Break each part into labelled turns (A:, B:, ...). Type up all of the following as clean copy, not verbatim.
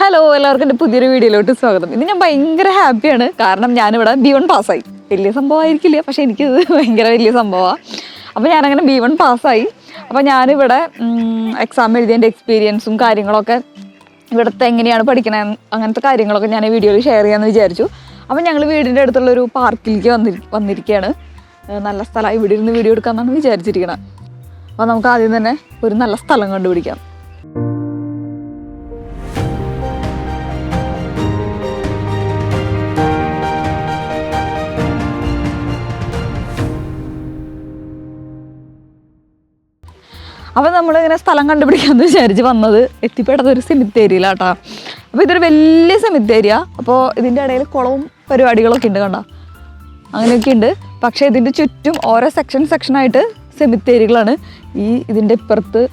A: Hello, എല്ലാവർക്കും എൻ്റെ പുതിയൊരു വീഡിയോയിലോട്ട് സ്വാഗതം. ഇന്ന് ഞാൻ ഭയങ്കര ഹാപ്പിയാണ്. കാരണം ഞാനിവിടെ B1 പാസ്സായി. വലിയ സംഭവമായിരിക്കില്ല, പക്ഷേ എനിക്കിത് ഭയങ്കര വലിയ സംഭവമാണ്. അപ്പോൾ ഞാനങ്ങനെ B1 പാസ്സായി. അപ്പോൾ ഞാനിവിടെ എക്സാം എഴുതിയതിൻ്റെ എക്സ്പീരിയൻസും കാര്യങ്ങളൊക്കെ ഇവിടുത്തെ എങ്ങനെയാണ് പഠിക്കണേ അങ്ങനത്തെ കാര്യങ്ങളൊക്കെ ഞാൻ വീഡിയോയിൽ ഷെയർ ചെയ്യാമെന്ന് വിചാരിച്ചു. അപ്പോൾ ഞങ്ങൾ വീടിൻ്റെ അടുത്തുള്ളൊരു പാർക്കിലേക്ക് വന്നിരിക്കുകയാണ്. നല്ല സ്ഥലമായി ഇവിടെ ഇരുന്ന് വീഡിയോ എടുക്കാമെന്നാണ് വിചാരിച്ചിരിക്കുന്നത്. അപ്പോൾ നമുക്ക് ആദ്യം തന്നെ ഒരു നല്ല സ്ഥലം കണ്ടുപിടിക്കാം. അപ്പോൾ നമ്മളിങ്ങനെ സ്ഥലം കണ്ടുപിടിക്കാമെന്ന് വിചാരിച്ച് വന്നത് എത്തിപ്പെട്ടത് ഒരു സെമിത്തേരിയിലാട്ടോ. അപ്പോൾ ഇതൊരു വലിയ സെമിത്തേരിയ. അപ്പോൾ ഇതിൻ്റെ ഇടയിൽ കുളവും പരിപാടികളൊക്കെ ഉണ്ട്, കണ്ടോ, അങ്ങനെയൊക്കെ ഉണ്ട്. പക്ഷേ ഇതിൻ്റെ ചുറ്റും ഓരോ സെക്ഷനായിട്ട് സെമിത്തേരികളാണ്. ഇതിൻ്റെ ഇപ്പുറത്ത്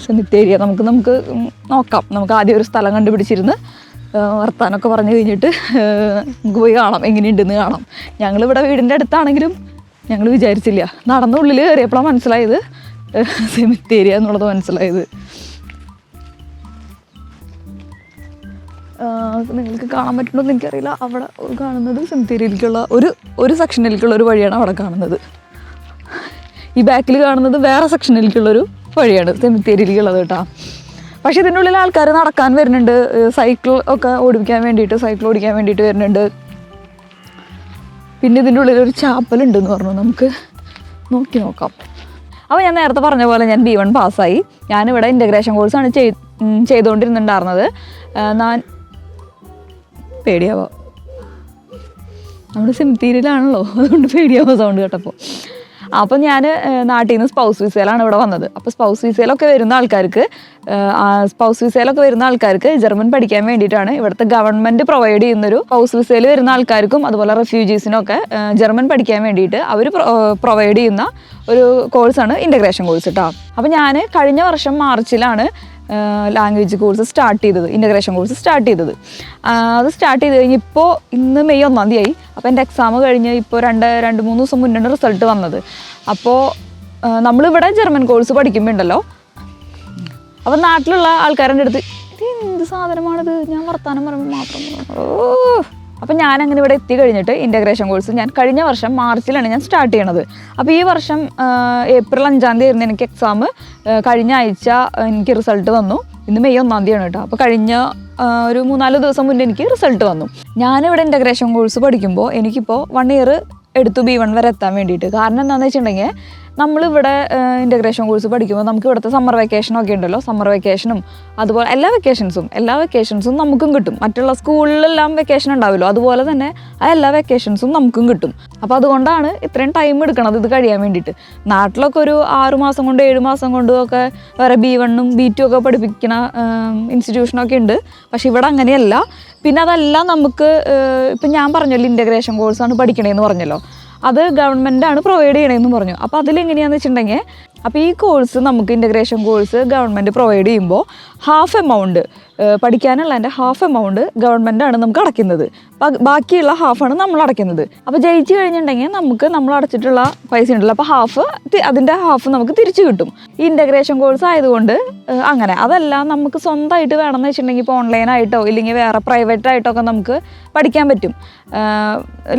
A: സെമിത്തേരിയ. നമുക്ക് നോക്കാം. നമുക്ക് ആദ്യം ഒരു സ്ഥലം കണ്ടുപിടിച്ചിരുന്ന് വർത്താനമൊക്കെ പറഞ്ഞു കഴിഞ്ഞിട്ട് നമുക്ക് പോയി കാണാം, എങ്ങനെയുണ്ടെന്ന് കാണാം. ഞങ്ങളിവിടെ വീടിൻ്റെ അടുത്താണെങ്കിലും ഞങ്ങൾ വിചാരിച്ചില്ല, നടന്ന ഉള്ളിൽ കയറിയപ്പോഴാണ് മനസ്സിലായത് സെമിത്തേരിയ എന്നുള്ളത് മനസ്സിലായത്. നിങ്ങൾക്ക് കാണാൻ പറ്റുന്നുണ്ടോ എനിക്കറിയില്ല. അവിടെ കാണുന്നത് സെമിത്തേരിയിലേക്കുള്ള ഒരു സെക്ഷനിലേക്കുള്ള ഒരു വഴിയാണ് അവിടെ കാണുന്നത്. ഈ ബാക്കിൽ കാണുന്നത് വേറെ സെക്ഷനിലേക്കുള്ളൊരു വഴിയാണ് സെമിത്തേരിയിലേക്കുള്ളത് കേട്ടോ. പക്ഷേ ഇതിൻ്റെ ഉള്ളിൽ ആൾക്കാർ നടക്കാൻ വരുന്നുണ്ട്, സൈക്കിൾ ഓടിക്കാൻ വേണ്ടിയിട്ട് വരുന്നുണ്ട്. പിന്നെ ഇതിൻ്റെ ഉള്ളിൽ ഒരു ചാപ്പലുണ്ടെന്ന് പറഞ്ഞു, നമുക്ക് നോക്കാം. അപ്പോൾ ഞാൻ നേരത്തെ പറഞ്ഞ പോലെ ഞാൻ B1 പാസ്സായി. ഞാനിവിടെ ഇൻ്റഗ്രേഷൻ കോഴ്സാണ് ചെയ്തുകൊണ്ടിരുന്നുണ്ടായിരുന്നത്. ഞാൻ പേടിയാവാം, നമ്മുടെ സെമിത്തേരിയിലാണല്ലോ, അതുകൊണ്ട് പേടിയാവാം സൗണ്ട് കേട്ടപ്പോൾ. അപ്പം ഞാൻ നാട്ടിൽ നിന്ന് സ്പൗസ് വിസയിലാണ് ഇവിടെ വന്നത്. അപ്പോൾ സ്പൗസ് വിസയിലൊക്കെ വരുന്ന ആൾക്കാർക്ക് ജർമ്മൻ പഠിക്കാൻ വേണ്ടിയിട്ടാണ് ഇവിടുത്തെ ഗവൺമെൻറ് പ്രൊവൈഡ് ചെയ്യുന്നൊരു സ്പൗസ് വിസയിൽ വരുന്ന ആൾക്കാർക്കും അതുപോലെ റെഫ്യൂജീസിനൊക്കെ ജർമ്മൻ പഠിക്കാൻ വേണ്ടിയിട്ട് അവർ പ്രൊവൈഡ് ചെയ്യുന്ന ഒരു കോഴ്സാണ് ഇൻ്റഗ്രേഷൻ കോഴ്സ് കേട്ടോ. അപ്പോൾ ഞാൻ കഴിഞ്ഞ വർഷം മാർച്ചിലാണ് language course integration course start ചെയ്തത്. അത് സ്റ്റാർട്ട് ചെയ്ത് കഴിഞ്ഞ് ഇപ്പോൾ ഇന്ന് മെയ് 1 തീയതി. അപ്പോൾ എൻ്റെ എക്സാം കഴിഞ്ഞ് ഇപ്പോൾ രണ്ട് മൂന്ന് ദിവസം മുന്നാണ് റിസൾട്ട് വന്നത്. അപ്പോൾ നമ്മളിവിടെ ജർമ്മൻ കോഴ്സ് പഠിക്കുമ്പോണ്ടല്ലോ, അപ്പോൾ നാട്ടിലുള്ള ആൾക്കാരുടെ അടുത്ത് ഇത് എന്ത് സാധനമാണിത്, ഞാൻ വർത്താനം പറയുമ്പോൾ മാത്രം അപ്പം ഞാനങ്ങനെ ഇവിടെ എത്തി കഴിഞ്ഞിട്ട് ഇൻ്റഗ്രേഷൻ കോഴ്സ് ഞാൻ കഴിഞ്ഞ വർഷം മാർച്ചിലാണ് ഞാൻ സ്റ്റാർട്ട് ചെയ്യണത്. അപ്പോൾ ഈ വർഷം ഏപ്രിൽ 5 ആയിരുന്നു എനിക്ക് എക്സാം. കഴിഞ്ഞ ആഴ്ച എനിക്ക് റിസൾട്ട് വന്നു. ഇന്ന് മെയ് 1 തീയതിയാണ് കേട്ടോ. അപ്പോൾ കഴിഞ്ഞ ഒരു 3-4 ദിവസം മുന്നേ എനിക്ക് റിസൾട്ട് വന്നു. ഞാനിവിടെ ഇൻ്റഗ്രേഷൻ കോഴ്സ് പഠിക്കുമ്പോൾ എനിക്കിപ്പോൾ 1 ഇയർ എടുത്തു B1 വരെ എത്താൻ വേണ്ടിയിട്ട്. കാരണം എന്താണെന്ന് വെച്ചിട്ടുണ്ടെങ്കിൽ നമ്മളിവിടെ ഇൻ്റഗ്രേഷൻ കോഴ്സ് പഠിക്കുമ്പോൾ നമുക്ക് ഇവിടുത്തെ സമ്മർ വെക്കേഷനൊക്കെ ഉണ്ടല്ലോ, സമ്മർ വെക്കേഷനും അതുപോലെ എല്ലാ വെക്കേഷൻസും നമുക്കും കിട്ടും. മറ്റുള്ള സ്കൂളിലെല്ലാം വെക്കേഷൻ ഉണ്ടാവുമല്ലോ, അതുപോലെ തന്നെ ആ എല്ലാ വെക്കേഷൻസും നമുക്കും കിട്ടും. അപ്പോൾ അതുകൊണ്ടാണ് ഇത്രയും ടൈം എടുക്കണത് ഇത് കഴിയാൻ വേണ്ടിയിട്ട്. നാട്ടിലൊക്കെ ഒരു 6 മാസം കൊണ്ട് 7 മാസം കൊണ്ടും ഒക്കെ വേറെ B1ഉം B2 ഒക്കെ പഠിപ്പിക്കുന്ന ഇൻസ്റ്റിറ്റ്യൂഷനൊക്കെ ഉണ്ട്. പക്ഷെ ഇവിടെ അങ്ങനെയല്ല. പിന്നെ അതല്ല, നമുക്ക് ഇപ്പം ഞാൻ പറഞ്ഞല്ലോ ഇൻ്റഗ്രേഷൻ കോഴ്സാണ് പഠിക്കണേന്ന് പറഞ്ഞല്ലോ, അത് ഗവൺമെൻറ്റാണ് പ്രൊവൈഡ് ചെയ്യണമെന്ന് പറഞ്ഞു. അപ്പോൾ അതിലെങ്ങനെയാണെന്ന് വെച്ചിട്ടുണ്ടെങ്കിൽ, അപ്പോൾ ഈ കോഴ്സ് നമുക്ക് ഇൻ്റഗ്രേഷൻ കോഴ്സ് ഗവൺമെൻറ് പ്രൊവൈഡ് ചെയ്യുമ്പോൾ ഹാഫ് എമൗണ്ട് പഠിക്കാനുള്ള ഹാഫ് എമൗണ്ട് ഗവൺമെൻറ്റാണ് നമുക്ക് അടയ്ക്കുന്നത്. ബാക്കിയുള്ള ഹാഫാണ് നമ്മൾ അടയ്ക്കുന്നത്. അപ്പോൾ ജയിച്ചു കഴിഞ്ഞിട്ടുണ്ടെങ്കിൽ നമുക്ക് നമ്മൾ അടച്ചിട്ടുള്ള പൈസ ഉണ്ടല്ലോ, അപ്പോൾ അതിൻ്റെ ഹാഫ് നമുക്ക് തിരിച്ചു കിട്ടും. ഈ ഇൻ്റഗ്രേഷൻ കോഴ്സ് ആയതുകൊണ്ട് അങ്ങനെ. അതല്ല, നമുക്ക് സ്വന്തമായിട്ട് വേണമെന്ന് വെച്ചിട്ടുണ്ടെങ്കിൽ ഇപ്പോൾ ഓൺലൈനായിട്ടോ ഇല്ലെങ്കിൽ വേറെ പ്രൈവറ്റായിട്ടോ ഒക്കെ നമുക്ക് പഠിക്കാൻ പറ്റും,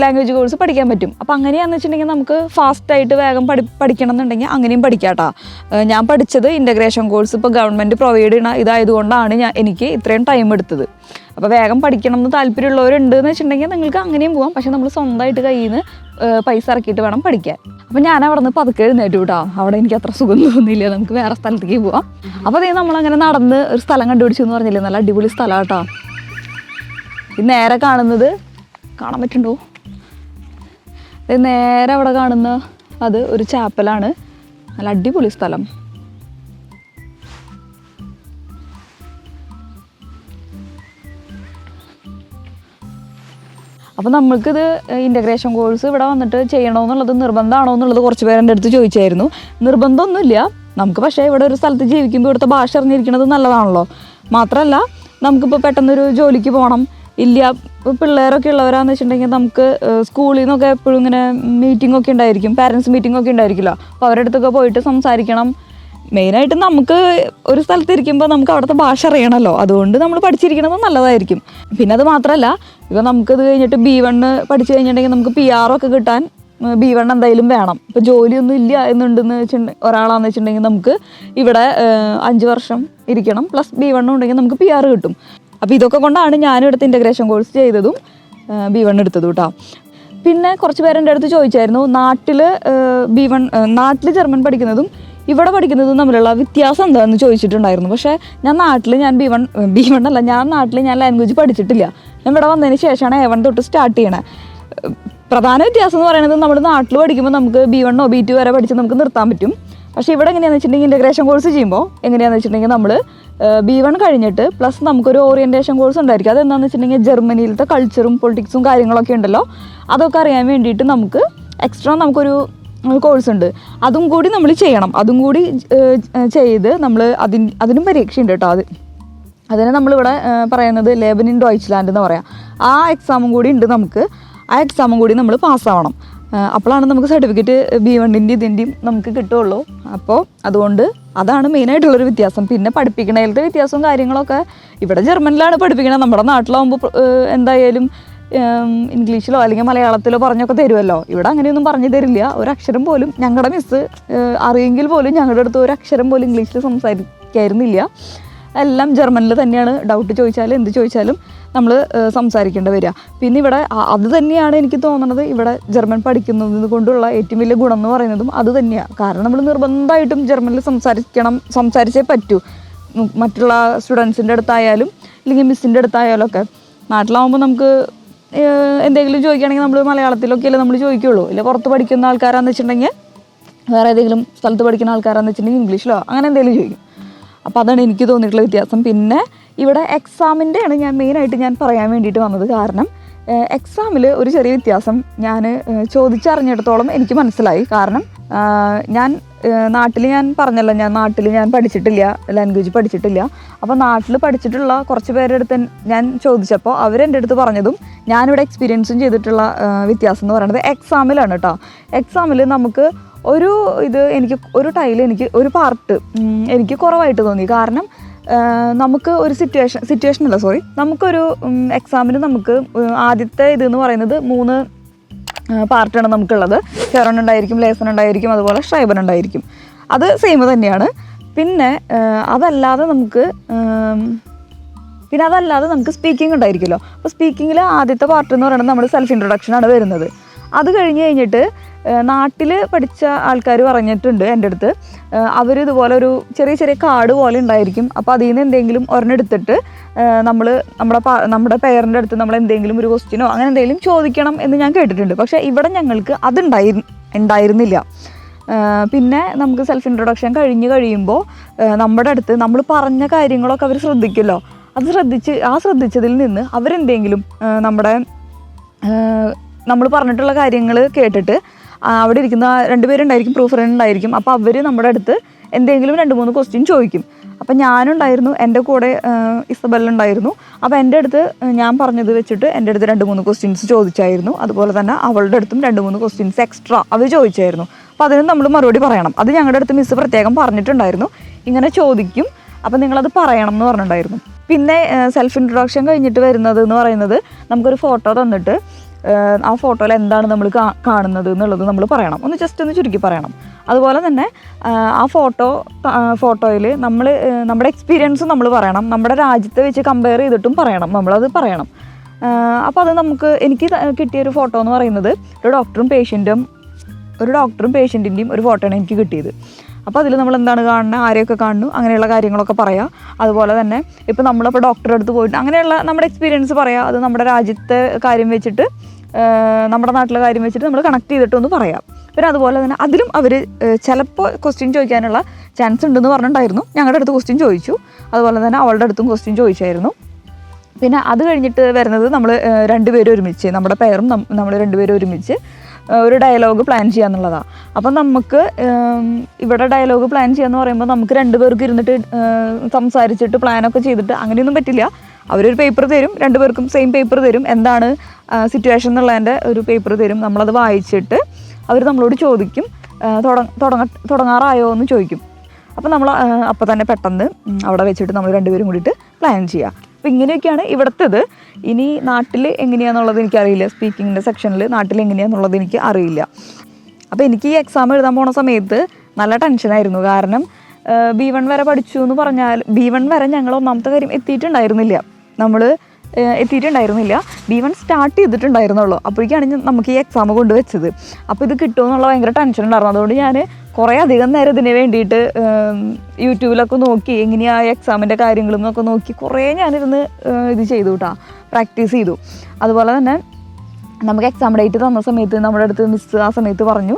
A: ലാംഗ്വേജ് കോഴ്സ് പഠിക്കാൻ പറ്റും. അപ്പോൾ അങ്ങനെയാണെന്ന് വെച്ചിട്ടുണ്ടെങ്കിൽ നമുക്ക് ഫാസ്റ്റായിട്ട് വേഗം പഠിക്കണം എന്നുണ്ടെങ്കിൽ അങ്ങനെയും പഠിക്കാം കേട്ടോ. ഞാൻ പഠിച്ചത് ഇൻ്റഗ്രേഷൻ കോഴ്സ് ഇപ്പോൾ ഗവൺമെൻറ് പ്രൊവൈഡ് ചെയ്യണ ഇതായതുകൊണ്ടാണ് എനിക്ക് ഇത്രയും ടൈം എടുത്തത്. അപ്പോൾ വേഗം പഠിക്കണം എന്ന് താല്പര്യമുള്ളവരുണ്ട് എന്ന് വെച്ചിട്ടുണ്ടെങ്കിൽ നിങ്ങൾക്ക് അങ്ങനെയും പോകാം. പക്ഷേ നമ്മൾ സ്വന്തമായിട്ട് കയ്യിൽ നിന്ന് പൈസ ഇറക്കിയിട്ട് വേണം പഠിക്കാൻ. അപ്പോൾ ഞാൻ അവിടെ നിന്ന് പതുക്കെ എഴുന്നേറ്റ് കേട്ടോ. അവിടെ എനിക്ക് അത്ര സുഖം തോന്നിയില്ല, നമുക്ക് വേറെ സ്ഥലത്തേക്ക് പോവാം. അപ്പോൾ അതേ നമ്മളങ്ങനെ നടന്ന് ഒരു സ്ഥലം കണ്ടുപിടിച്ചു എന്ന് പറഞ്ഞില്ലേ, നല്ല അടിപൊളി സ്ഥലം കേട്ടോ. ഇത് നേരെ കാണുന്നത് കാണാൻ പറ്റുന്നുണ്ടോ, നേരെ അവിടെ കാണുന്ന അത് ഒരു ചാപ്പലാണ്. നല്ല അടിപൊളി സ്ഥലം. അപ്പോൾ നമ്മൾക്കിത് ഇൻ്റഗ്രേഷൻ കോഴ്സ് ഇവിടെ വന്നിട്ട് ചെയ്യണമെന്നുള്ളത് നിർബന്ധമാണോ എന്നുള്ളത് കുറച്ച് പേര് എൻ്റെ അടുത്ത് ചോദിച്ചായിരുന്നു. നിർബന്ധമൊന്നുമില്ല നമുക്ക്. പക്ഷേ ഇവിടെ ഒരു സ്ഥലത്ത് ജീവിക്കുമ്പോൾ ഇവിടുത്തെ ഭാഷ അറിഞ്ഞിരിക്കുന്നത് നല്ലതാണല്ലോ. മാത്രമല്ല, നമുക്കിപ്പോൾ പെട്ടെന്നൊരു ജോലിക്ക് പോകണം, ഇല്ല പിള്ളേരൊക്കെ ഉള്ളവരാന്ന് വെച്ചിട്ടുണ്ടെങ്കിൽ നമുക്ക് സ്കൂളിൽ നിന്നൊക്കെ എപ്പോഴും ഇങ്ങനെ മീറ്റിംഗ് ഒക്കെ ഉണ്ടായിരിക്കും, പാരൻസ് മീറ്റിംഗ് ഒക്കെ ഉണ്ടായിരിക്കില്ല. അപ്പോൾ അവരുടെ അടുത്തൊക്കെ പോയിട്ട് സംസാരിക്കണം, മെയിനായിട്ട് നമുക്ക് ഒരു സ്ഥലത്ത് ഇരിക്കുമ്പോൾ നമുക്ക് അവിടുത്തെ ഭാഷ അറിയണമല്ലോ, അതുകൊണ്ട് നമ്മൾ പഠിച്ചിരിക്കണത് നല്ലതായിരിക്കും. പിന്നെ അത് മാത്രമല്ല, ഇപ്പോൾ നമുക്കിത് കഴിഞ്ഞിട്ട് B1 പഠിച്ചു കഴിഞ്ഞിട്ടുണ്ടെങ്കിൽ നമുക്ക് PR ഒക്കെ കിട്ടാൻ B1 എന്തായാലും വേണം. ഇപ്പോൾ ജോലിയൊന്നും ഇല്ല എന്നുണ്ടെന്ന് ഒരാളാണെന്ന് വെച്ചിട്ടുണ്ടെങ്കിൽ നമുക്ക് ഇവിടെ 5 വർഷം ഇരിക്കണം, പ്ലസ് B1 ഉണ്ടെങ്കിൽ നമുക്ക് PR കിട്ടും. അപ്പോൾ ഇതൊക്കെ കൊണ്ടാണ് ഞാനും ഇവിടുത്തെ ഇൻ്റഗ്രേഷൻ കോഴ്സ് ചെയ്തതും B1 എടുത്തതും കേട്ടോ. പിന്നെ കുറച്ച് പേര് എൻ്റെ അടുത്ത് ചോദിച്ചായിരുന്നു, നാട്ടിൽ ജർമ്മൻ പഠിക്കുന്നതും ഇവിടെ പഠിക്കുന്നതും തമ്മിലുള്ള വ്യത്യാസം എന്താണെന്ന് ചോദിച്ചിട്ടുണ്ടായിരുന്നു. പക്ഷേ ഞാൻ നാട്ടിൽ ലാംഗ്വേജ് പഠിച്ചിട്ടില്ല. ഞാൻ ഇവിടെ വന്നതിന് ശേഷമാണ് A1 തൊട്ട് സ്റ്റാർട്ട് ചെയ്യണേ. പ്രധാന വ്യത്യാസം എന്ന് പറയുന്നത്, നമ്മൾ നാട്ടിൽ പഠിക്കുമ്പോൾ നമുക്ക് B1 B2 വരെ പഠിച്ച് നമുക്ക് നിർത്താൻ പറ്റും. പക്ഷേ ഇവിടെ എങ്ങനെയാണെന്ന് വെച്ചിട്ടുണ്ടെങ്കിൽ ഇൻ്റഗ്രേഷൻ കോഴ്സ് ചെയ്യുമ്പോൾ എങ്ങനെയാണെന്ന് വെച്ചിട്ടുണ്ടെങ്കിൽ നമ്മൾ B1 കഴിഞ്ഞിട്ട് പ്ലസ് നമുക്കൊരു ഓറിയൻറ്റേഷൻ കോഴ്സ് ഉണ്ടായിരിക്കും. അതെന്താണെന്ന് വെച്ചിട്ടുണ്ടെങ്കിൽ ജർമ്മനിയിലത്തെ കൾച്ചറും പൊളിറ്റിക്സും കാര്യങ്ങളൊക്കെ ഉണ്ടല്ലോ, അതൊക്കെ അറിയാൻ വേണ്ടിയിട്ട് നമുക്ക് എക്സ്ട്രാ നമുക്കൊരു കോഴ്സ് ഉണ്ട്. അതും കൂടി നമ്മൾ ചെയ്യണം. അതും കൂടി ചെയ്ത് നമ്മൾ അതിനും പരീക്ഷയുണ്ട് കേട്ടോ. അതിനെ നമ്മളിവിടെ പറയുന്നത് ലേബൻ ഇൻ ഡോയ്ച്ച്ലാൻഡ് എന്ന് പറയാം. ആ എക്സാമും കൂടി ഉണ്ട് നമുക്ക്. ആ എക്സാമും കൂടി നമ്മൾ പാസ്സാവണം. അപ്പോഴാണ് നമുക്ക് സർട്ടിഫിക്കറ്റ് B1-ൻ്റെയും നമുക്ക് കിട്ടുള്ളൂ. അപ്പോൾ അതുകൊണ്ട് അതാണ് മെയിനായിട്ടുള്ളൊരു വ്യത്യാസം. പിന്നെ പഠിപ്പിക്കണതിലത്തെ വ്യത്യാസവും കാര്യങ്ങളൊക്കെ ഇവിടെ ജർമ്മനിലാണ് പഠിപ്പിക്കണത്. നമ്മുടെ നാട്ടിലാവുമ്പോൾ എന്തായാലും ഇംഗ്ലീഷിലോ അല്ലെങ്കിൽ മലയാളത്തിലോ പറഞ്ഞൊക്കെ തരുമല്ലോ. ഇവിടെ അങ്ങനെയൊന്നും പറഞ്ഞു തരില്ല. ഒരക്ഷരം പോലും ഞങ്ങളുടെ മിസ്സ് അറിയെങ്കിൽ പോലും ഞങ്ങളുടെ അടുത്ത് ഒരക്ഷരം പോലും ഇംഗ്ലീഷിൽ സംസാരിക്കായിരുന്നില്ല. എല്ലാം ജർമ്മനിൽ തന്നെയാണ്. ഡൗട്ട് ചോദിച്ചാലും എന്ത് ചോദിച്ചാലും നമ്മൾ സംസാരിക്കേണ്ടി വരിക. പിന്നെ ഇവിടെ അത് തന്നെയാണ് എനിക്ക് തോന്നുന്നത്, ഇവിടെ ജർമ്മൻ പഠിക്കുന്നത് കൊണ്ടുള്ള ഏറ്റവും വലിയ ഗുണം എന്ന് പറയുന്നതും അത് തന്നെയാണ്. കാരണം നമ്മൾ നിർബന്ധമായിട്ടും ജർമ്മനിൽ സംസാരിച്ചേ പറ്റൂ. മറ്റുള്ള സ്റ്റുഡൻസിൻ്റെ അടുത്തായാലും അല്ലെങ്കിൽ മിസ്സിൻ്റെ അടുത്തായാലും ഒക്കെ. നാട്ടിലാവുമ്പോൾ നമുക്ക് എന്തെങ്കിലും ചോദിക്കുകയാണെങ്കിൽ നമ്മൾ മലയാളത്തിലൊക്കെയല്ലേ നമ്മൾ ചോദിക്കുകയുള്ളൂ. ഇല്ല പുറത്ത് പഠിക്കുന്ന ആൾക്കാരാണെന്ന് വെച്ചിട്ടുണ്ടെങ്കിൽ, വേറെ ഏതെങ്കിലും സ്ഥലത്ത് പഠിക്കുന്ന ആൾക്കാരാണെന്ന് വെച്ചിട്ടുണ്ടെങ്കിൽ ഇംഗ്ലീഷിലോ അങ്ങനെ എന്തെങ്കിലും ചോദിക്കും. അപ്പോൾ അതാണ് എനിക്ക് തോന്നിയിട്ടുള്ള വ്യത്യാസം. പിന്നെ ഇവിടെ എക്സാമിൻ്റെയാണ് ഞാൻ മെയിനായിട്ട് പറയാൻ വേണ്ടിയിട്ട് വന്നത്. കാരണം എക്സാമിൽ ഒരു ചെറിയ വ്യത്യാസം ഞാൻ ചോദിച്ചറിഞ്ഞിടത്തോളം എനിക്ക് മനസ്സിലായി. കാരണം നാട്ടിൽ ഞാൻ പഠിച്ചിട്ടില്ല, ലാംഗ്വേജ് പഠിച്ചിട്ടില്ല. അപ്പോൾ നാട്ടിൽ പഠിച്ചിട്ടുള്ള കുറച്ച് പേരുടെ അടുത്ത് ഞാൻ ചോദിച്ചപ്പോൾ അവരെൻ്റെ അടുത്ത് പറഞ്ഞതും ഞാനിവിടെ എക്സ്പീരിയൻസും ചെയ്തിട്ടുള്ള വ്യത്യാസം എന്ന് പറയുന്നത് എക്സാമിലാണ് കേട്ടോ. എക്സാമിൽ നമുക്ക് എനിക്ക് ഒരു പാർട്ട് എനിക്ക് കുറവായിട്ട് തോന്നി. കാരണം നമുക്ക് ഒരു നമുക്കൊരു എക്സാമിന് നമുക്ക് ആദ്യത്തെ ഇതെന്ന് പറയുന്നത് 3 പാർട്ടാണ് നമുക്കുള്ളത്. കെറോൺ ഉണ്ടായിരിക്കും, ലേസൺ ഉണ്ടായിരിക്കും, അതുപോലെ ഷ്രൈബൻ ഉണ്ടായിരിക്കും. അത് സെയിം തന്നെയാണ്. പിന്നെ അതല്ലാതെ നമുക്ക് സ്പീക്കിംഗ് ഉണ്ടായിരിക്കുമല്ലോ. അപ്പോൾ സ്പീക്കിങ്ങിൽ ആദ്യത്തെ പാർട്ട് എന്ന് പറയുന്നത് നമ്മുടെ സെൽഫ് ഇൻട്രൊഡക്ഷനാണ് വരുന്നത്. അത് കഴിഞ്ഞ് നാട്ടിൽ പഠിച്ച ആൾക്കാർ പറഞ്ഞിട്ടുണ്ട് എൻ്റെ അടുത്ത്, അവരിതുപോലെ ഒരു ചെറിയ കാർഡ് പോലെ ഉണ്ടായിരിക്കും. അപ്പോൾ അതിൽ നിന്ന് എന്തെങ്കിലും ഒരെണ്ണെടുത്തിട്ട് നമ്മുടെ പേരൻ്റെ അടുത്ത് നമ്മൾ എന്തെങ്കിലും ഒരു ക്വസ്റ്റ്യനോ അങ്ങനെ എന്തെങ്കിലും ചോദിക്കണം എന്ന് ഞാൻ കേട്ടിട്ടുണ്ട്. പക്ഷേ ഇവിടെ ഞങ്ങൾക്ക് ഉണ്ടായിരുന്നില്ല. പിന്നെ നമുക്ക് സെൽഫ് ഇൻട്രൊഡക്ഷൻ കഴിയുമ്പോൾ നമ്മുടെ അടുത്ത് നമ്മൾ പറഞ്ഞ കാര്യങ്ങളൊക്കെ അവർ ശ്രദ്ധിക്കുമല്ലോ. അത് ശ്രദ്ധിച്ചതിൽ നിന്ന് അവരെന്തെങ്കിലും നമ്മൾ പറഞ്ഞിട്ടുള്ള കാര്യങ്ങൾ കേട്ടിട്ട് അവിടെ ഇരിക്കുന്ന 2 പേരുണ്ടായിരിക്കും, പ്രൂഫ് റീഡർ ഉണ്ടായിരിക്കും. അപ്പോൾ അവർ നമ്മുടെ അടുത്ത് എന്തെങ്കിലും 2-3 ക്വസ്റ്റ്യൻ ചോദിക്കും. അപ്പം ഞാനുണ്ടായിരുന്നു, എൻ്റെ കൂടെ ഇസബെല്ലുണ്ടായിരുന്നു. അപ്പോൾ എൻ്റെ അടുത്ത് ഞാൻ പറഞ്ഞത് വെച്ചിട്ട് എൻ്റെ അടുത്ത് 2-3 ക്വസ്റ്റ്യൻസ് ചോദിച്ചായിരുന്നു. അതുപോലെ തന്നെ അവളുടെ അടുത്തും 2-3 ക്വസ്റ്റ്യൻസ് എക്സ്ട്രാ അവർ ചോദിച്ചായിരുന്നു. അപ്പോൾ അതിന് നമ്മൾ മറുപടി പറയണം. അത് ഞങ്ങളുടെ അടുത്ത് മിസ്സ് പ്രത്യേകം പറഞ്ഞിട്ടുണ്ടായിരുന്നു, ഇങ്ങനെ ചോദിക്കും, അപ്പോൾ നിങ്ങളത് പറയണം എന്ന് പറഞ്ഞിട്ടുണ്ടായിരുന്നു. പിന്നെ സെൽഫ് ഇൻട്രൊഡക്ഷൻ കഴിഞ്ഞിട്ട് വരുന്നത് എന്ന് പറയുന്നത് നമുക്കൊരു ഫോട്ടോ തന്നിട്ട് ആ ഫോട്ടോയിൽ എന്താണ് നമ്മൾ കാണുന്നത് എന്നുള്ളത് നമ്മൾ പറയണം. ജസ്റ്റ് ഒന്ന് ചുരുക്കി പറയണം. അതുപോലെ തന്നെ ആ ഫോട്ടോയിൽ നമ്മുടെ എക്സ്പീരിയൻസ് നമ്മൾ പറയണം. നമ്മുടെ രാജ്യത്തെ വെച്ച് കമ്പയർ ചെയ്തിട്ടും പറയണം, നമ്മളത് പറയണം. അപ്പോൾ അത് എനിക്ക് കിട്ടിയൊരു ഫോട്ടോ എന്ന് പറയുന്നത് ഒരു ഡോക്ടറും പേഷ്യൻറ്റിൻ്റെയും ഒരു ഫോട്ടോയാണ് എനിക്ക് കിട്ടിയത്. അപ്പോൾ അതിൽ നമ്മൾ എന്താണ് കാണുന്നത്, ആരെയൊക്കെ കാണുന്നു, അങ്ങനെയുള്ള കാര്യങ്ങളൊക്കെ പറയാം. അതുപോലെ തന്നെ ഇപ്പോൾ നമ്മളിപ്പോൾ ഡോക്ടറുടെ അടുത്ത് പോയിട്ട് അങ്ങനെയുള്ള നമ്മുടെ എക്സ്പീരിയൻസ് പറയാം. അത് നമ്മുടെ രാജ്യത്തെ കാര്യം വെച്ചിട്ട്, നമ്മുടെ നാട്ടിലെ കാര്യം വെച്ചിട്ട് നമ്മൾ കണക്ട് ചെയ്തിട്ടൊന്ന് പറയാം. പിന്നെ അതുപോലെ തന്നെ അതിലും അവർ ചിലപ്പോൾ ക്വസ്റ്റ്യൻ ചോദിക്കാനുള്ള ചാൻസ് ഉണ്ടെന്ന് പറഞ്ഞിട്ടുണ്ടായിരുന്നു. ഞങ്ങളുടെ അടുത്ത് ക്വസ്റ്റ്യൻ ചോദിച്ചു, അതുപോലെ തന്നെ അവളുടെ അടുത്തും ക്വസ്റ്റ്യൻ ചോദിച്ചായിരുന്നു. പിന്നെ അത് കഴിഞ്ഞിട്ട് വരുന്നത് നമ്മൾ 2 പേരും ഒരുമിച്ച്, നമ്മുടെ പേരും നമ്മൾ 2 പേരും ഒരുമിച്ച് ഒരു ഡയലോഗ് പ്ലാൻ ചെയ്യുക എന്നുള്ളതാണ്. അപ്പം നമുക്ക് ഇവിടെ ഡയലോഗ് പ്ലാൻ ചെയ്യാന്ന് പറയുമ്പോൾ നമുക്ക് 2 പേർക്ക് ഇരുന്നിട്ട് സംസാരിച്ചിട്ട് പ്ലാനൊക്കെ ചെയ്തിട്ട് അങ്ങനെയൊന്നും പറ്റില്ല. അവരൊരു പേപ്പർ തരും, 2 പേർക്കും സെയിം പേപ്പർ തരും, എന്താണ് സിറ്റുവേഷൻ എന്നുള്ളതിൻ്റെ ഒരു പേപ്പർ തരും. നമ്മളത് വായിച്ചിട്ട് അവർ നമ്മളോട് ചോദിക്കും, തുടങ്ങാറായോ എന്ന് ചോദിക്കും. അപ്പോൾ നമ്മൾ അപ്പോൾ തന്നെ പെട്ടെന്ന് അവിടെ വെച്ചിട്ട് നമ്മൾ രണ്ടുപേരും കൂടിയിട്ട് പ്ലാൻ ചെയ്യുക. അപ്പോൾ ഇങ്ങനെയൊക്കെയാണ് ഇവിടുത്തേത്. ഇനി നാട്ടിൽ എങ്ങനെയാണെന്നുള്ളത് എനിക്കറിയില്ല. സ്പീക്കിങ്ങിൻ്റെ സെക്ഷനിൽ നാട്ടിൽ എങ്ങനെയാണെന്നുള്ളത് എനിക്ക് അറിയില്ല. അപ്പോൾ എനിക്ക് ഈ എക്സാം എഴുതാൻ പോണ സമയത്ത് നല്ല ടെൻഷനായിരുന്നു. കാരണം B1 വരെ പഠിച്ചു എന്ന് പറഞ്ഞാൽ B1 വരെ ഞങ്ങൾ ഒന്നാമത്തെ കാര്യം എത്തിയിട്ടുണ്ടായിരുന്നില്ല. B1 start ചെയ്തിട്ടുണ്ടായിരുന്നുള്ളൂ. അപ്പോഴേക്കാണ് നമുക്ക് ഈ എക്സാം കൊണ്ടുവച്ചത്. അപ്പോൾ ഇത് കിട്ടുമെന്നുള്ള ഭയങ്കര ടെൻഷൻ ഉണ്ടായിരുന്നു. അതുകൊണ്ട് ഞാൻ കുറേ അധികം നേരം ഇതിന് വേണ്ടിയിട്ട് യൂട്യൂബിലൊക്കെ നോക്കി എങ്ങനെയാണ് എക്സാമിൻ്റെ കാര്യങ്ങളെന്നൊക്കെ നോക്കി കുറേ ഞാനിരുന്ന് ഇത് ചെയ്തു കേട്ടോ, പ്രാക്ടീസ് ചെയ്തു. അതുപോലെ തന്നെ നമുക്ക് എക്സാം ഡേറ്റ് തന്ന സമയത്ത് നമ്മുടെ അടുത്ത് മിസ് ആ സമയത്ത് പറഞ്ഞു,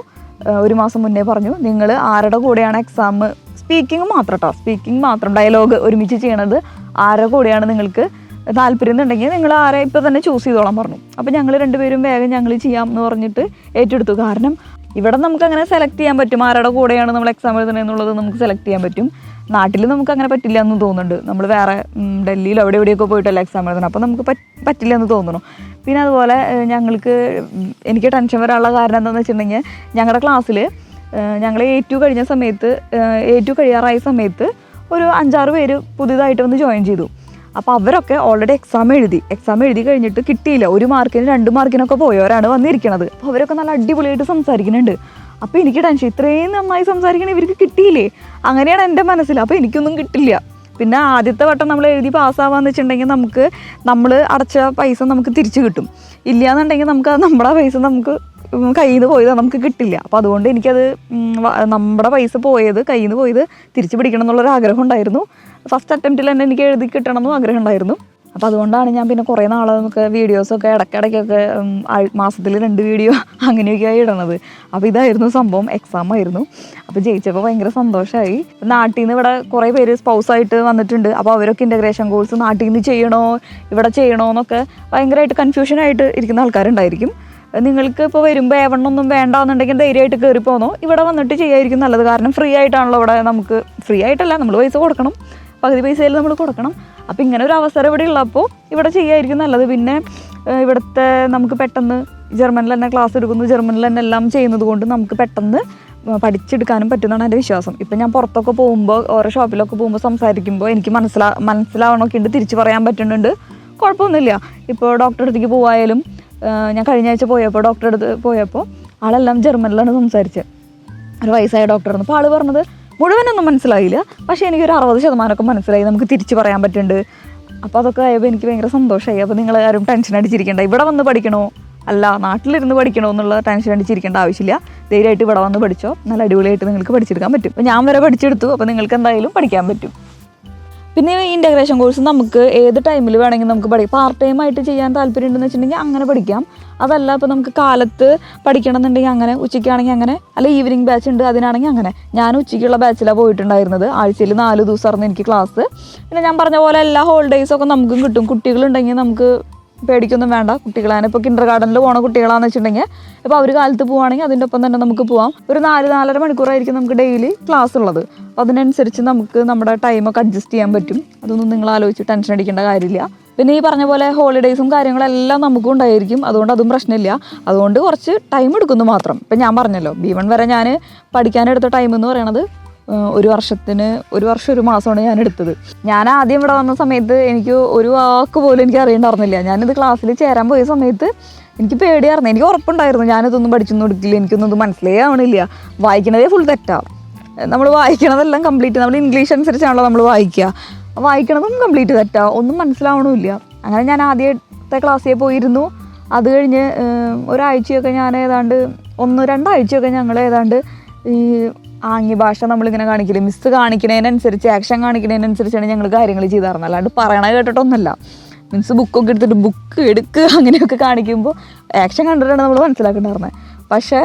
A: ഒരു മാസം മുന്നേ പറഞ്ഞു, നിങ്ങൾ ആരുടെ കൂടെയാണ് എക്സാം, സ്പീക്കിംഗ് മാത്രം ഡയലോഗ് ഒരുമിച്ച് ചെയ്യണത് ആരുടെ കൂടെയാണ് നിങ്ങൾക്ക് താല്പര്യം എന്നുണ്ടെങ്കിൽ നിങ്ങൾ ആരെ ഇപ്പോൾ തന്നെ ചൂസ് ചെയ്തോളാൻ പറഞ്ഞു. അപ്പോൾ ഞങ്ങൾ രണ്ടുപേരും വേഗം ഞങ്ങൾ ചെയ്യാം എന്ന് പറഞ്ഞിട്ട് ഏറ്റെടുത്തു. കാരണം ഇവിടെ നമുക്ക് അങ്ങനെ സെലക്ട് ചെയ്യാൻ പറ്റും ആരുടെ കൂടെയാണ് നമ്മൾ എക്സാം എഴുതണത് എന്നുള്ളത് നമുക്ക് സെലക്ട് ചെയ്യാൻ പറ്റും. നാട്ടിൽ നമുക്ക് അങ്ങനെ പറ്റില്ല എന്ന് തോന്നുന്നുണ്ട്. നമ്മൾ വേറെ ഡൽഹിയിലോ എവിടെയൊക്കെ പോയിട്ടല്ല എക്സാം എഴുതണം. അപ്പോൾ നമുക്ക് പറ്റില്ല എന്ന് തോന്നുന്നു. പിന്നെ അതുപോലെ എനിക്ക് ടെൻഷൻ വരാനുള്ള കാരണം എന്താണെന്ന് വെച്ചിട്ടുണ്ടെങ്കിൽ ഞങ്ങളുടെ ക്ലാസ്സിൽ ഞങ്ങൾ A2 കഴിഞ്ഞ സമയത്ത് A2 കഴിയാറായ സമയത്ത് ഒരു 5-6 പേര് പുതിയതായിട്ട് വന്ന് ജോയിൻ ചെയ്തു. അപ്പോൾ അവരൊക്കെ ഓൾറെഡി എക്സാം എഴുതി കഴിഞ്ഞിട്ട് കിട്ടിയില്ല. 1 മാർക്കിന് 2 മാർക്കിനൊക്കെ പോയവരാണ് വന്നിരിക്കണത്. അപ്പോൾ അവരൊക്കെ നല്ല അടിപൊളിയായിട്ട് സംസാരിക്കുന്നുണ്ട്. അപ്പോൾ എനിക്ക് ടെൻഷൻ, ഇത്രയും നന്നായി സംസാരിക്കണേ ഇവർക്ക് കിട്ടിയില്ലേ, അങ്ങനെയാണ് എൻ്റെ മനസ്സിൽ. അപ്പോൾ എനിക്കൊന്നും കിട്ടില്ല. പിന്നെ ആദ്യത്തെ വട്ടം നമ്മൾ എഴുതി പാസ്സാവാന്ന് വെച്ചിട്ടുണ്ടെങ്കിൽ നമ്മൾ അടച്ച പൈസ നമുക്ക് തിരിച്ചു കിട്ടും. ഇല്ലയെന്നുണ്ടെങ്കിൽ നമ്മുടെ പൈസ നമുക്ക് കയ്യിൽ നിന്ന് പോയത് നമുക്ക് കിട്ടില്ല. അപ്പോൾ അതുകൊണ്ട് എനിക്കത് നമ്മുടെ പൈസ കയ്യിൽ നിന്ന് പോയത് തിരിച്ചു പിടിക്കണം എന്നുള്ളൊരു ആഗ്രഹം ഉണ്ടായിരുന്നു. ഫസ്റ്റ് അറ്റംപ്റ്റിൽ തന്നെ എനിക്ക് എഴുതി കിട്ടണമെന്നും ആഗ്രഹം ഉണ്ടായിരുന്നു. അപ്പോൾ അതുകൊണ്ടാണ് ഞാൻ പിന്നെ കുറേ നാളെ നമുക്ക് വീഡിയോസൊക്കെ ഇടയ്ക്കൊക്കെ മാസത്തിൽ 2 വീഡിയോ അങ്ങനെയൊക്കെയായി ഇടണത്. അപ്പോൾ ഇതായിരുന്നു സംഭവം, എക്സാം ആയിരുന്നു. അപ്പോൾ ജയിച്ചപ്പോൾ ഭയങ്കര സന്തോഷമായി. നാട്ടിൽ നിന്ന് ഇവിടെ കുറേ പേര് സ്പൗസായിട്ട് വന്നിട്ടുണ്ട്. അപ്പോൾ അവരൊക്കെ ഇൻ്റഗ്രേഷൻ കോഴ്സ് നാട്ടിൽ നിന്ന് ചെയ്യണോ ഇവിടെ ചെയ്യണോ എന്നൊക്കെ ഭയങ്കരമായിട്ട് കൺഫ്യൂഷനായിട്ട് ഇരിക്കുന്ന ആൾക്കാരുണ്ടായിരിക്കും. നിങ്ങൾക്ക് ഇപ്പോൾ വരുമ്പോൾ A1 ഒന്നും വേണ്ടാന്നുണ്ടെങ്കിൽ ധൈര്യമായിട്ട് കയറി പോന്നോ, ഇവിടെ വന്നിട്ട് ചെയ്യായിരിക്കും നല്ലത്. കാരണം ഫ്രീ ആയിട്ടാണല്ലോ ഇവിടെ, നമുക്ക് ഫ്രീ ആയിട്ടല്ല, നമ്മൾ പൈസ കൊടുക്കണം, പകുതി പൈസയിൽ നമ്മൾ കൊടുക്കണം. അപ്പോൾ ഇങ്ങനെ ഒരു അവസരം ഇവിടെ ഉള്ളപ്പോൾ ഇവിടെ ചെയ്യായിരിക്കും നല്ലത്. പിന്നെ ഇവിടുത്തെ നമുക്ക് പെട്ടെന്ന് ജർമ്മനിൽ തന്നെ ക്ലാസ് എടുക്കുന്നു, ജർമ്മനിൽ തന്നെ എല്ലാം ചെയ്യുന്നത് കൊണ്ട് നമുക്ക് പെട്ടെന്ന് പഠിച്ചെടുക്കാനും പറ്റുന്നതാണ് എൻ്റെ വിശ്വാസം. ഇപ്പം ഞാൻ പുറത്തൊക്കെ പോകുമ്പോൾ ഓരോ ഷോപ്പിലൊക്കെ പോകുമ്പോൾ സംസാരിക്കുമ്പോൾ എനിക്ക് മനസ്സിലാവണമൊക്കെ ഉണ്ട്, തിരിച്ചു പറയാൻ പറ്റുന്നുണ്ട്, കുഴപ്പമൊന്നുമില്ല. ഇപ്പോൾ ഡോക്ടറെ അടുത്തേക്ക് പോയാലും ഞാൻ കഴിഞ്ഞ ആഴ്ച ഡോക്ടറെ അടുത്ത് പോയപ്പോൾ ആളെല്ലാം ജർമ്മനിലാണ് സംസാരിച്ചത്. ഒരു വയസ്സായ ഡോക്ടറായിരുന്നു. അപ്പോൾ ആൾ പറഞ്ഞത് മുഴുവനൊന്നും മനസ്സിലായില്ല, പക്ഷേ എനിക്കൊരു 60% മനസ്സിലായി, നമുക്ക് തിരിച്ചു പറയാൻ പറ്റുന്നുണ്ട്. അപ്പോൾ അതൊക്കെ ആയപ്പോൾ എനിക്ക് ഭയങ്കര സന്തോഷമായി. അപ്പോൾ നിങ്ങൾ ആരും ടെൻഷൻ അടിച്ചിരിക്കേണ്ട, ഇവിടെ വന്ന് പഠിക്കണോ അല്ല നാട്ടിലിരുന്ന് പഠിക്കണോ എന്നുള്ള ടെൻഷൻ അടിച്ചിരിക്കേണ്ട ആവശ്യമില്ല. ധൈര്യമായിട്ട് ഇവിടെ വന്ന് പഠിച്ചോ, നല്ല അടിപൊളിയായിട്ട് നിങ്ങൾക്ക് പഠിച്ചെടുക്കാൻ പറ്റും. അപ്പോൾ ഞാൻ വരെ പഠിച്ചെടുത്തു. അപ്പോൾ നിങ്ങൾക്ക് എന്തായാലും പഠിക്കാൻ പറ്റും. പിന്നെ ഈ ഇൻ്റഗ്രേഷൻ കോഴ്സ് നമുക്ക് ഏത് ടൈമിൽ വേണമെങ്കിൽ നമുക്ക് പഠിക്കാം. പാർട്ട് ടൈം ആയിട്ട് ചെയ്യാൻ താല്പര്യം ഉണ്ടെന്ന് വെച്ചിട്ടുണ്ടെങ്കിൽ അങ്ങനെ പഠിക്കാം. അതല്ല ഇപ്പോൾ നമുക്ക് കാലത്ത് പഠിക്കണം എന്നുണ്ടെങ്കിൽ അങ്ങനെ, ഉച്ചയ്ക്കാണെങ്കിൽ അങ്ങനെ, അല്ല ഈവനിങ് ബാച്ച് ഉണ്ട് അതിനാണെങ്കിൽ അങ്ങനെ. ഞാൻ ഉച്ചയ്ക്കുള്ള ബാച്ചിലാണ് പോയിട്ടുണ്ടായിരുന്നത്. ആഴ്ചയിൽ 4 ദിവസമായിരുന്നു എനിക്ക് ക്ലാസ്. പിന്നെ ഞാൻ പറഞ്ഞ പോലെ എല്ലാ ഹോളിഡേയ്സൊക്കെ നമുക്കും കിട്ടും. കുട്ടികളുണ്ടെങ്കിൽ നമുക്ക് പേടിക്കൊന്നും വേണ്ട. കുട്ടികളാണ് ഇപ്പോൾ കിൻഡർ ഗാർഡനിൽ പോണ കുട്ടികളാണെന്ന് വെച്ചിട്ടുണ്ടെങ്കിൽ ഇപ്പോൾ അവർ കാലത്ത് പോവുകയാണെങ്കിൽ അതിൻ്റെ ഒപ്പം തന്നെ നമുക്ക് പോവാം. ഒരു 4-4.5 മണിക്കൂറായിരിക്കും നമുക്ക് ഡെയിലി ക്ലാസ് ഉള്ളത്. അപ്പോൾ അതിനനുസരിച്ച് നമുക്ക് നമ്മുടെ ടൈമൊക്കെ അഡ്ജസ്റ്റ് ചെയ്യാൻ പറ്റും. അതൊന്നും നിങ്ങൾ ആലോചിച്ച് ടെൻഷൻ അടിക്കേണ്ട കാര്യമില്ല. പിന്നെ ഈ പറഞ്ഞ പോലെ ഹോളിഡേയ്സും കാര്യങ്ങളെല്ലാം നമുക്കും ഉണ്ടായിരിക്കും. അതുകൊണ്ട് അതും പ്രശ്നമില്ല. അതുകൊണ്ട് കുറച്ച് ടൈം എടുക്കുന്നു മാത്രം. ഇപ്പം ഞാൻ പറഞ്ഞല്ലോ, B1 വരെ ഞാൻ പഠിക്കാനെടുത്ത ടൈം എന്ന് പറയണത് 1 വർഷം 1 മാസമാണ് ഞാൻ എടുത്തത്. ഞാൻ ആദ്യം ഇവിടെ വന്ന സമയത്ത് എനിക്ക് ഒരു വാക്ക് പോലും എനിക്ക് അറിയണ്ടായിരുന്നില്ല. ഞാനിത് ക്ലാസ്സിൽ ചേരാൻ പോയ സമയത്ത് എനിക്ക് പേടിയായിരുന്നു. എനിക്ക് ഉറപ്പുണ്ടായിരുന്നു ഞാനിതൊന്നും പഠിച്ചൊന്നും എടുക്കില്ല, എനിക്കൊന്നും ഇത് മനസ്സിലേ ആവണില്ല, വായിക്കണതേ ഫുൾ തെറ്റാ. നമ്മൾ വായിക്കണതെല്ലാം കംപ്ലീറ്റ്, നമ്മൾ ഇംഗ്ലീഷ് അനുസരിച്ചാണല്ലോ നമ്മൾ വായിക്കണതും കംപ്ലീറ്റ് തെറ്റാ, ഒന്നും മനസ്സിലാവണമില്ല. അങ്ങനെ ഞാൻ ആദ്യത്തെ ക്ലാസ്സിൽ പോയിരുന്നു. അത് കഴിഞ്ഞ് ഒരാഴ്ചയൊക്കെ ഞാൻ ഏതാണ്ട് 1-2 ആഴ്ചയൊക്കെ ഞങ്ങൾ ഏതാണ്ട് ഈ ആംഗ്യ ഭാഷ നമ്മളിങ്ങനെ കാണിക്കില്ലേ, മിസ് കാണിക്കുന്നതിനനുസരിച്ച്, ആക്ഷൻ കാണിക്കുന്നതിനനുസരിച്ചാണ് ഞങ്ങൾ കാര്യങ്ങൾ ചെയ്തായിരുന്നത്. അല്ലാണ്ട് പറയണത് കേട്ടിട്ടൊന്നുമല്ല. മീൻസ് ബുക്കൊക്കെ എടുത്തിട്ട് ബുക്ക് എടുക്കുക അങ്ങനെയൊക്കെ കാണിക്കുമ്പോൾ ആക്ഷൻ കണ്ടിട്ടാണ് നമ്മൾ മനസ്സിലാക്കേണ്ടായിരുന്നത്. പക്ഷേ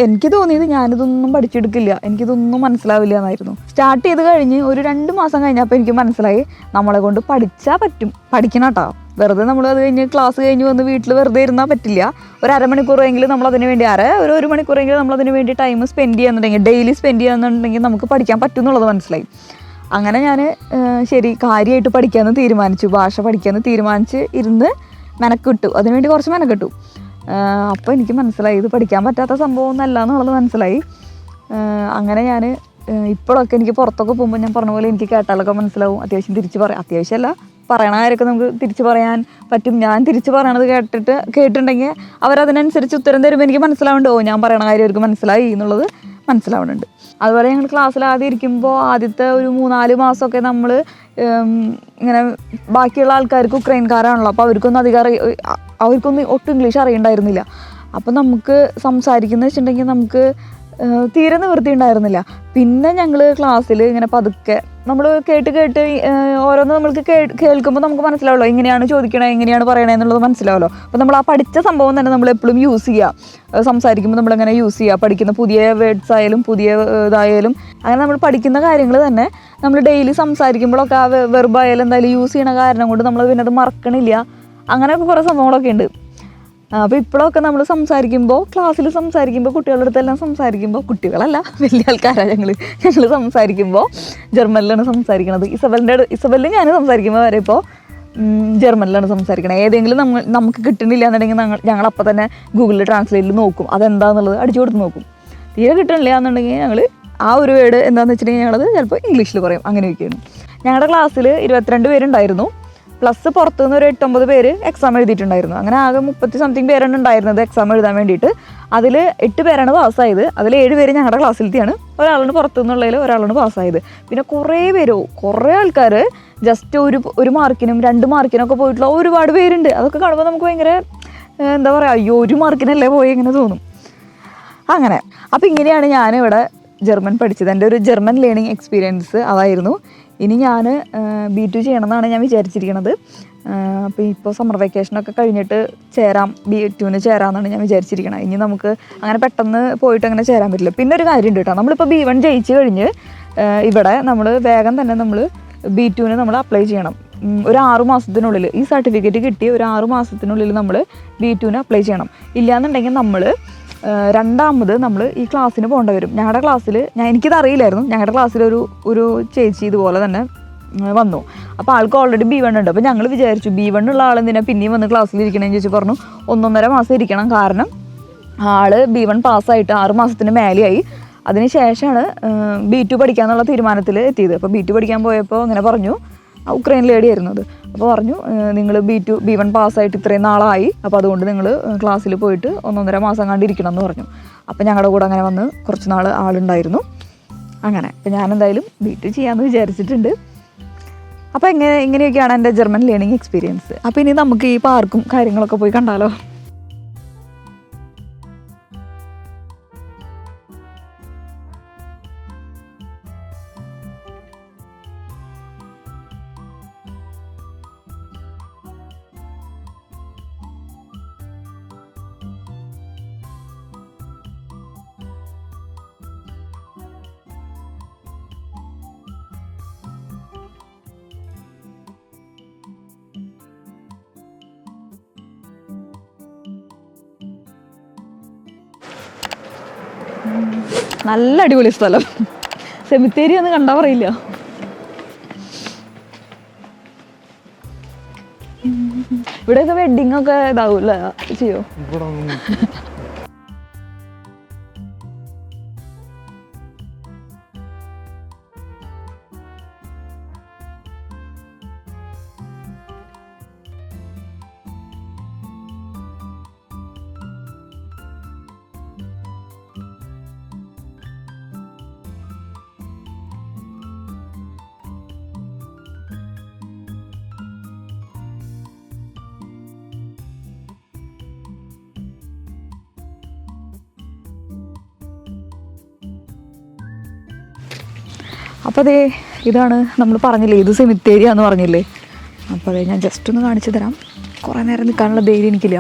A: എനിക്ക് തോന്നിയത് ഞാനിതൊന്നും പഠിച്ചെടുക്കില്ല, എനിക്കിതൊന്നും മനസ്സിലാവില്ല എന്നായിരുന്നു. സ്റ്റാർട്ട് ചെയ്ത് കഴിഞ്ഞ് ഒരു 2 മാസം കഴിഞ്ഞപ്പോൾ എനിക്ക് മനസ്സിലായി നമ്മളെ കൊണ്ട് പഠിച്ചാൽ പറ്റും, പഠിക്കണം കേട്ടോ. വെറുതെ നമ്മൾ അത് കഴിഞ്ഞ് ക്ലാസ് കഴിഞ്ഞ് വന്ന് വീട്ടിൽ വെറുതെ ഇരുന്നാൽ പറ്റില്ല. ഒരു അരമണിക്കൂറെങ്കിലും നമ്മളതിന് വേണ്ടി ഒരു മണിക്കൂറെങ്കിലും നമ്മളതിന് വേണ്ടി ടൈം സ്പെൻഡ് ചെയ്യാന്നുണ്ടെങ്കിൽ, ഡെയിലി സ്പെൻഡ് ചെയ്യാന്നുണ്ടെങ്കിൽ നമുക്ക് പഠിക്കാൻ പറ്റും എന്നുള്ളത് മനസ്സിലായി. അങ്ങനെ ഞാൻ ശരി കാര്യമായിട്ട് പഠിക്കാമെന്ന് തീരുമാനിച്ചു, ഭാഷ പഠിക്കാമെന്ന് തീരുമാനിച്ച് ഇരുന്ന് മെനക്കിട്ടു, അതിനുവേണ്ടി കുറച്ച് മെനക്കിട്ടു. അപ്പോൾ എനിക്ക് മനസ്സിലായി ഇത് പഠിക്കാൻ പറ്റാത്ത സംഭവം ഒന്നല്ല എന്നുള്ളത് മനസ്സിലായി. അങ്ങനെ ഞാൻ ഇപ്പോഴൊക്കെ എനിക്ക് പുറത്തൊക്കെ പോകുമ്പോൾ ഞാൻ പറഞ്ഞ പോലെ എനിക്ക് കേട്ടാലൊക്കെ മനസ്സിലാവും. അത്യാവശ്യം തിരിച്ച് പറയാം, അത്യാവശ്യമല്ല പറയണ കാര്യമൊക്കെ നമുക്ക് തിരിച്ച് പറയാൻ പറ്റും. ഞാൻ തിരിച്ച് പറയണത് കേട്ടിട്ടുണ്ടെങ്കിൽ അവരതിനനുസരിച്ച് ഉത്തരം തരുമ്പോൾ എനിക്ക് മനസ്സിലാവുന്നുണ്ട്, ഓ ഞാൻ പറയണ കാര്യം അവർക്ക് മനസ്സിലായി എന്നുള്ളത് മനസ്സിലാവുന്നുണ്ട്. അതുപോലെ ഞങ്ങൾ ക്ലാസ്സിൽ ആദ്യം ഇരിക്കുമ്പോൾ ആദ്യത്തെ ഒരു 3-4 മാസമൊക്കെ നമ്മൾ ഇങ്ങനെ ബാക്കിയുള്ള ആൾക്കാർക്ക് ഉക്രൈൻകാരാണല്ലോ, അപ്പോൾ അവർക്കൊന്നും ഒട്ടും ഇംഗ്ലീഷ് അറിയണ്ടായിരുന്നില്ല. അപ്പോൾ നമുക്ക് സംസാരിക്കുന്ന വെച്ചിട്ടുണ്ടെങ്കിൽ നമുക്ക് തീരെ നിവൃത്തി ഉണ്ടായിരുന്നില്ല. പിന്നെ ഞങ്ങൾ ക്ലാസ്സിൽ ഇങ്ങനെ പതുക്കെ നമ്മൾ കേട്ട് ഓരോന്ന് നമ്മൾക്ക് കേൾക്കുമ്പോൾ നമുക്ക് മനസ്സിലാവുമല്ലോ, ഇങ്ങനെയാണ് ചോദിക്കണേ, എങ്ങനെയാണ് പറയണേ എന്നുള്ളത് മനസ്സിലാവുമല്ലോ. അപ്പോൾ നമ്മൾ ആ പഠിച്ച സംഭവം തന്നെ നമ്മൾ എപ്പോഴും യൂസ് ചെയ്യുക, സംസാരിക്കുമ്പോൾ നമ്മളിങ്ങനെ യൂസ് ചെയ്യുക. പഠിക്കുന്ന പുതിയ വേർഡ്സ് ആയാലും പുതിയ ഇതായാലും അങ്ങനെ നമ്മൾ പഠിക്കുന്ന കാര്യങ്ങൾ തന്നെ നമ്മൾ ഡെയിലി സംസാരിക്കുമ്പോഴൊക്കെ ആ വെർബായാലും എന്തായാലും യൂസ് ചെയ്യണ കാരണം കൊണ്ട് നമ്മൾ പിന്നെ അത് മറക്കണില്ല. അങ്ങനെയൊക്കെ കുറേ സംഭവങ്ങളൊക്കെ ഉണ്ട്. അപ്പോൾ ഇപ്പോഴൊക്കെ നമ്മൾ ക്ലാസ്സിൽ സംസാരിക്കുമ്പോൾ കുട്ടികളുടെ അടുത്തെല്ലാം സംസാരിക്കുമ്പോൾ, കുട്ടികളല്ല വലിയ ആൾക്കാരാണ് ഞങ്ങൾ സംസാരിക്കുമ്പോൾ ജർമ്മനിലാണ് സംസാരിക്കണത്. ഇസബലിൽ ഞാൻ സംസാരിക്കുമ്പോൾ വരെ ഇപ്പോൾ ജർമ്മനിലാണ് സംസാരിക്കണത്. ഏതെങ്കിലും നമുക്ക് കിട്ടണില്ല എന്നുണ്ടെങ്കിൽ ഞങ്ങളപ്പോൾ തന്നെ ഗൂഗിളിൽ ട്രാൻസ്ലേറ്റിൽ നോക്കും, അതെന്താണെന്നുള്ളത് അടിച്ചു കൊടുത്ത് നോക്കും. തീരെ കിട്ടണില്ല എന്നുണ്ടെങ്കിൽ ഞങ്ങൾ ആ ഒരു വേർഡ് എന്താണെന്ന് വെച്ചിട്ടുണ്ടെങ്കിൽ ഞങ്ങളത് ചിലപ്പോൾ ഇംഗ്ലീഷിൽ പറയും. അങ്ങനെയൊക്കെയാണ്. ഞങ്ങളുടെ ക്ലാസ്സിൽ 22 പേരുണ്ടായിരുന്നു. പ്ലസ് പുറത്തുനിന്ന് ഒരു 8-9 പേര് എക്സാം എഴുതിയിട്ടുണ്ടായിരുന്നു. അങ്ങനെ ആകെ 30-something പേരാണ് ഉണ്ടായിരുന്നത് എക്സാം എഴുതാൻ വേണ്ടിയിട്ട്. അതിൽ 8 പേരാണ് പാസ്സായത്. അതിൽ 7 പേര് ഞങ്ങളുടെ ക്ലാസ്സിലെത്തിയാണ്. ഒരാളാണ് പുറത്തുനിന്നുള്ളതിൽ ഒരാളാണ് പാസ്സായത്. പിന്നെ കുറേ ആൾക്കാർ ജസ്റ്റ് ഒരു മാർക്കിനും 2 മാർക്കിനൊക്കെ പോയിട്ടുള്ള ഒരുപാട് പേരുണ്ട്. അതൊക്കെ കാണുമ്പോൾ നമുക്ക് ഭയങ്കര എന്താ പറയുക, അയ്യോ 1 മാർക്കിനല്ലേ പോയി ഇങ്ങനെ തോന്നും. അങ്ങനെ അപ്പോൾ ഇങ്ങനെയാണ് ഞാനിവിടെ ജർമ്മൻ പഠിച്ചത്. എൻ്റെ ഒരു ജർമ്മൻ ലേണിംഗ് എക്സ്പീരിയൻസ് അതായിരുന്നു. ഇനി ഞാൻ B2 ചെയ്യണമെന്നാണ് ഞാൻ വിചാരിച്ചിരിക്കുന്നത്. അപ്പോൾ ഇപ്പോൾ സമ്മർ വെക്കേഷനൊക്കെ കഴിഞ്ഞിട്ട് B2 ചേരാമെന്നാണ് ഞാൻ വിചാരിച്ചിരിക്കുന്നത്. ഇനി നമുക്ക് അങ്ങനെ പെട്ടെന്ന് പോയിട്ട് അങ്ങനെ ചേരാൻ പറ്റില്ല. പിന്നെ ഒരു കാര്യമുണ്ട് കേട്ടോ, നമ്മളിപ്പോൾ B1 ജയിച്ച് കഴിഞ്ഞ് ഇവിടെ നമ്മൾ വേഗം തന്നെ നമ്മൾ B2 നമ്മൾ അപ്ലൈ ചെയ്യണം. ഒരു 6 മാസത്തിനുള്ളിൽ ഈ സർട്ടിഫിക്കറ്റ് കിട്ടി ഒരു 6 മാസത്തിനുള്ളിൽ നമ്മൾ B2 അപ്ലൈ ചെയ്യണം. ഇല്ലയെന്നുണ്ടെങ്കിൽ നമ്മൾ രണ്ടാമത് നമ്മൾ ഈ ക്ലാസ്സിന് പോകേണ്ടി വരും. ഞങ്ങളുടെ ക്ലാസ്സിൽ എനിക്കിത് അറിയില്ലായിരുന്നു. ഞങ്ങളുടെ ക്ലാസ്സിൽ ഒരു ചേച്ചി ഇതുപോലെ തന്നെ വന്നു. അപ്പോൾ ആൾക്ക് ഓൾറെഡി B1 ഉണ്ട്. അപ്പോൾ ഞങ്ങൾ വിചാരിച്ചു B1 ഉള്ള ആളെന്തിനാ പിന്നെയും വന്ന് ക്ലാസ്സിൽ ഇരിക്കണമെന്ന് ചോദിച്ചു. പറഞ്ഞു 1.5 മാസം ഇരിക്കണം, കാരണം ആൾ B1 പാസ്സായിട്ട് 6 മാസത്തിന് മേലെയായി. അതിന് ശേഷമാണ് B2 പഠിക്കാമെന്നുള്ള തീരുമാനത്തിൽ എത്തിയത്. അപ്പോൾ B2 പഠിക്കാൻ പോയപ്പോൾ അങ്ങനെ പറഞ്ഞു, ഉക്രൈൻ ലേഡിയായിരുന്നു അത്. അപ്പോൾ പറഞ്ഞു, നിങ്ങൾ B1 പാസ്സായിട്ട് ഇത്രയും നാളായി, അപ്പോൾ അതുകൊണ്ട് നിങ്ങൾ ക്ലാസ്സിൽ പോയിട്ട് 1.5 മാസം കണ്ടിരിക്കണം എന്ന് പറഞ്ഞു. അപ്പോൾ ഞങ്ങളുടെ കൂടെ അങ്ങനെ വന്ന് കുറച്ച് നാൾ ആളുണ്ടായിരുന്നു. അങ്ങനെ അപ്പോൾ ഞാനെന്തായാലും B2 ചെയ്യാമെന്ന് വിചാരിച്ചിട്ടുണ്ട്. അപ്പോൾ ഇങ്ങനെയൊക്കെയാണ് എൻ്റെ ജർമ്മൻ ലേണിംഗ് എക്സ്പീരിയൻസ്. അപ്പോൾ ഇനി നമുക്ക് ഈ പാർക്കും കാര്യങ്ങളൊക്കെ പോയി കണ്ടാലോ? നല്ല അടിപൊളി സ്ഥലം. സെമിത്തേരി ഒന്ന് കണ്ടാ പറയില്ല. ഇവിടെയൊക്കെ വെഡിങ് ഒക്കെ ഇതാവൂല ചെയ്യോ? അപ്പോൾ അതേ ഇതാണ് നമ്മൾ പറഞ്ഞില്ലേ, ഇത് സെമിത്തേരിയാന്ന് പറഞ്ഞില്ലേ. അപ്പോൾ അതെ ഞാൻ ജസ്റ്റ് ഒന്ന് കാണിച്ചു തരാം. കുറേ നേരം നിൽക്കാനുള്ള ധൈര്യം എനിക്കില്ല.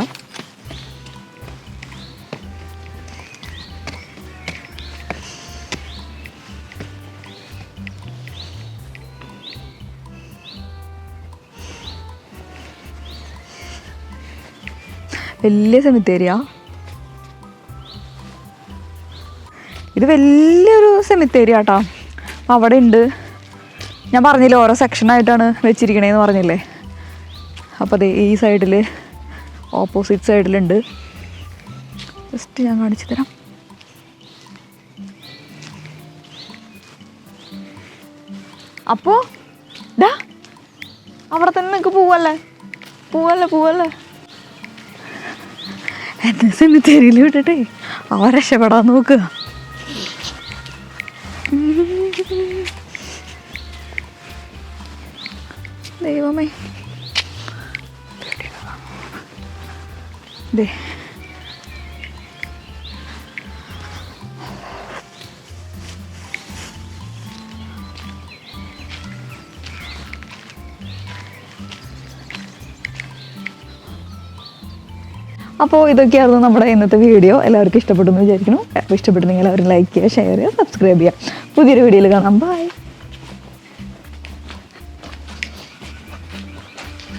A: വലിയ സെമിത്തേരിയാ ഇത്, വലിയൊരു സെമിത്തേരിയ കേട്ടോ. അവിടെ ഉണ്ട്, ഞാൻ പറഞ്ഞില്ലേ ഓരോ സെക്ഷനായിട്ടാണ് വെച്ചിരിക്കണേന്ന് പറഞ്ഞില്ലേ. അപ്പോൾ അതെ ഈ സൈഡിൽ ഓപ്പോസിറ്റ് സൈഡിലുണ്ട്. ജസ്റ്റ് ഞാൻ കാണിച്ചു തരാം. അപ്പോൾ ഡാ അവിടെ തന്നെ നിനക്ക് പോവല്ലേ എന്നെ സെമിത്തേരിയിൽ വിട്ടിട്ടേ അവ രക്ഷപ്പെടാൻ നോക്കുക. ദൈവമേ ദേ അപ്പോൾ ഇതൊക്കെയായിരുന്നു നമ്മുടെ ഇന്നത്തെ വീഡിയോ. എല്ലാവർക്കും ഇഷ്ടപ്പെട്ടു എന്ന് വിചാരിക്കുന്നു. അപ്പോൾ ഇഷ്ടപ്പെട്ടെങ്കിൽ എല്ലാവരും ലൈക്ക് ചെയ്യുക, ഷെയർ ചെയ്യുക, സബ്സ്ക്രൈബ് ചെയ്യുക. പുതിയൊരു വീഡിയോയിൽ കാണാം. ബൈ.